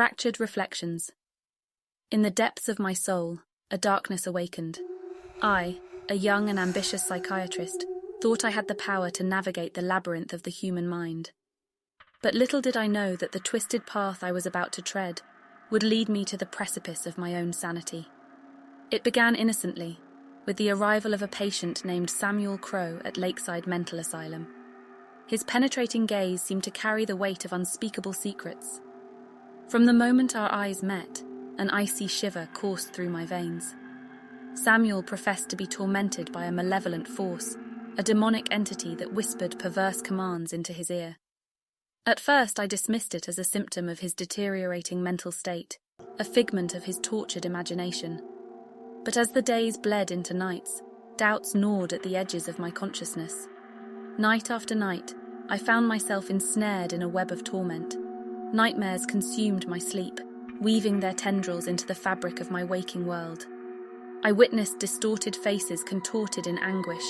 Fractured Reflections. In the depths of my soul, a darkness awakened. I, a young and ambitious psychiatrist, thought I had the power to navigate the labyrinth of the human mind. But little did I know that the twisted path I was about to tread would lead me to the precipice of my own sanity. It began innocently, with the arrival of a patient named Samuel Crow at Lakeside Mental Asylum. His penetrating gaze seemed to carry the weight of unspeakable secrets. From the moment our eyes met, an icy shiver coursed through my veins. Samuel professed to be tormented by a malevolent force, a demonic entity that whispered perverse commands into his ear. At first, I dismissed it as a symptom of his deteriorating mental state, a figment of his tortured imagination. But as the days bled into nights, doubts gnawed at the edges of my consciousness. Night after night, I found myself ensnared in a web of torment. Nightmares consumed my sleep, weaving their tendrils into the fabric of my waking world. I witnessed distorted faces contorted in anguish,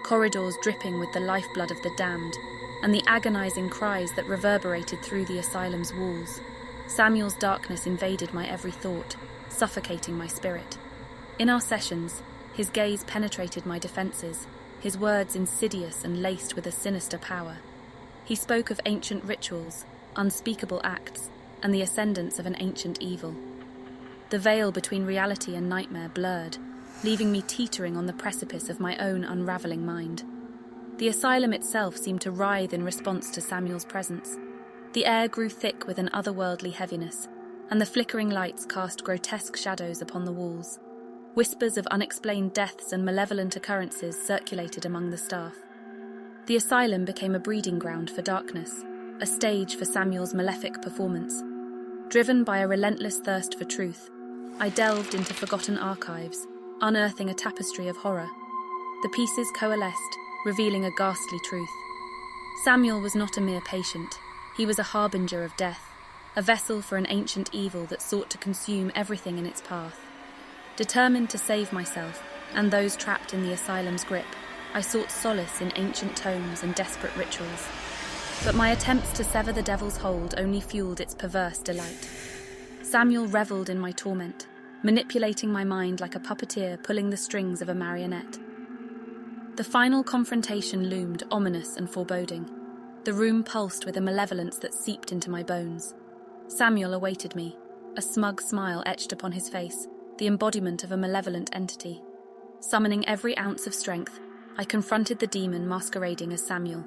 corridors dripping with the lifeblood of the damned, and the agonizing cries that reverberated through the asylum's walls. Samuel's darkness invaded my every thought, suffocating my spirit. In our sessions, his gaze penetrated my defenses, his words insidious and laced with a sinister power. He spoke of ancient rituals, unspeakable acts, and the ascendance of an ancient evil. The veil between reality and nightmare blurred, leaving me teetering on the precipice of my own unraveling mind. The asylum itself seemed to writhe in response to Samuel's presence. The air grew thick with an otherworldly heaviness, and the flickering lights cast grotesque shadows upon the walls. Whispers of unexplained deaths and malevolent occurrences circulated among the staff. The asylum became a breeding ground for darkness, a stage for Samuel's malefic performance. Driven by a relentless thirst for truth, I delved into forgotten archives, unearthing a tapestry of horror. The pieces coalesced, revealing a ghastly truth. Samuel was not a mere patient. He was a harbinger of death, a vessel for an ancient evil that sought to consume everything in its path. Determined to save myself and those trapped in the asylum's grip, I sought solace in ancient tomes and desperate rituals. But my attempts to sever the devil's hold only fueled its perverse delight. Samuel revelled in my torment, manipulating my mind like a puppeteer pulling the strings of a marionette. The final confrontation loomed ominous and foreboding. The room pulsed with a malevolence that seeped into my bones. Samuel awaited me, a smug smile etched upon his face, the embodiment of a malevolent entity. Summoning every ounce of strength, I confronted the demon masquerading as Samuel.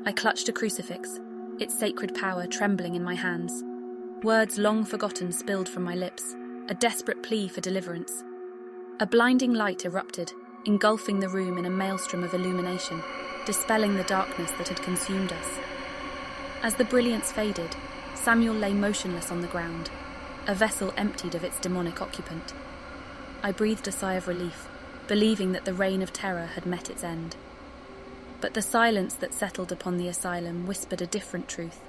I clutched a crucifix, its sacred power trembling in my hands. Words long forgotten spilled from my lips, a desperate plea for deliverance. A blinding light erupted, engulfing the room in a maelstrom of illumination, dispelling the darkness that had consumed us. As the brilliance faded, Samuel lay motionless on the ground, a vessel emptied of its demonic occupant. I breathed a sigh of relief, believing that the reign of terror had met its end. But the silence that settled upon the asylum whispered a different truth.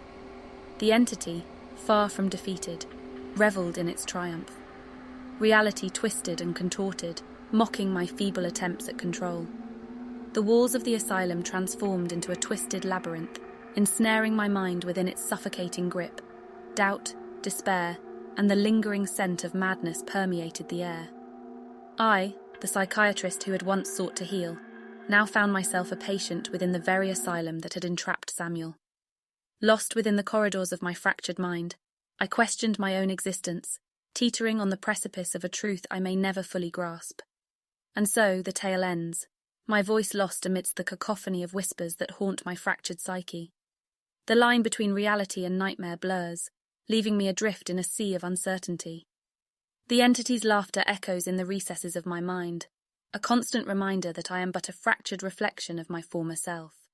The entity, far from defeated, revelled in its triumph. Reality twisted and contorted, mocking my feeble attempts at control. The walls of the asylum transformed into a twisted labyrinth, ensnaring my mind within its suffocating grip. Doubt, despair, and the lingering scent of madness permeated the air. I, the psychiatrist who had once sought to heal, now found myself a patient within the very asylum that had entrapped Samuel. Lost within the corridors of my fractured mind, I questioned my own existence, teetering on the precipice of a truth I may never fully grasp. And so the tale ends, my voice lost amidst the cacophony of whispers that haunt my fractured psyche. The line between reality and nightmare blurs, leaving me adrift in a sea of uncertainty. The entity's laughter echoes in the recesses of my mind, a constant reminder that I am but a fractured reflection of my former self.